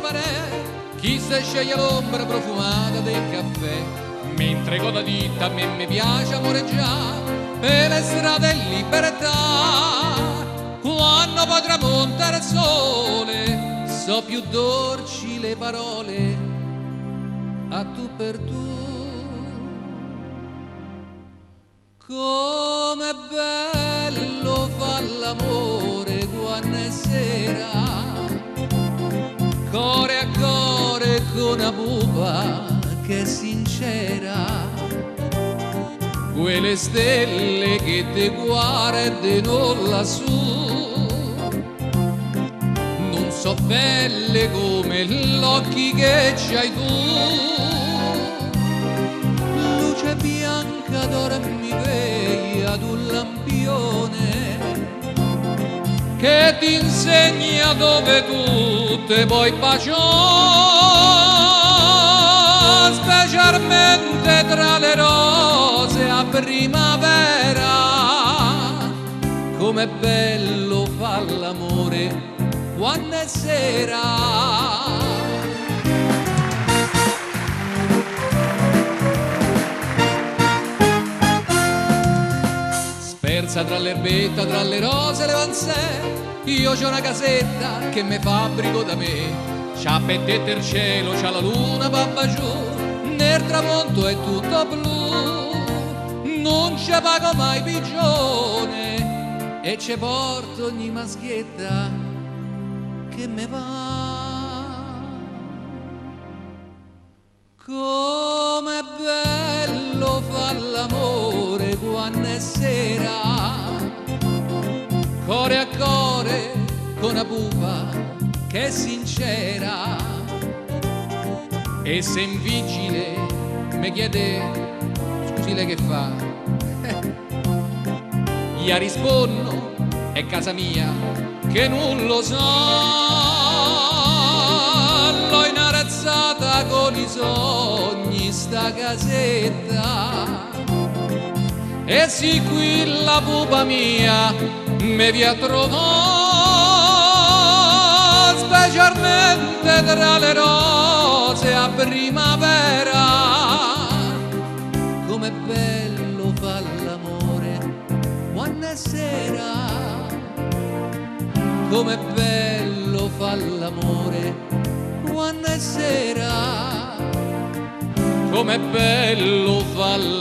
separare, chi se sceglie l'ombra profumata del caffè, mentre con la ditta a me mi piace amoreggiare per le strade in libertà. Quando poi tramonta il sole, so più dolci le parole a tu per tu. Com'è bello fa l'amore quando è sera, core a core con una pupa che è sincera, quelle stelle che te guardano lassù non so belle come l'occhi che c'hai tu. Luce bianca dormi veglia ad un lampione che ti insegna dove tu te puoi baciare, specialmente tra le rose a primavera. Com'è bello fa l'amore quando è sera. Spersa tra l'erbetta, tra le rose e le vansè, io c'ho una casetta che me fabbrico da me. C'ha pettette il cielo, c'ha la luna babba giù, nel tramonto è tutto blu. Non ci pago mai pigione e ci porto ogni maschietta che me va. Com'è bello fa l'amore quando è sera, core a core con una pupa che è sincera. E se in vigile mi chiede scusi lei che fa, gli rispondo è casa mia che non lo so. L'ho inarazzata con i sogni sta casetta, e sì qui la pupa mia mi vi trovò, specialmente tra le rose a primavera. Com'è bello fa l'amore quando è sera, com'è bello fa l'amore quando è sera, com'è bello fa l'amore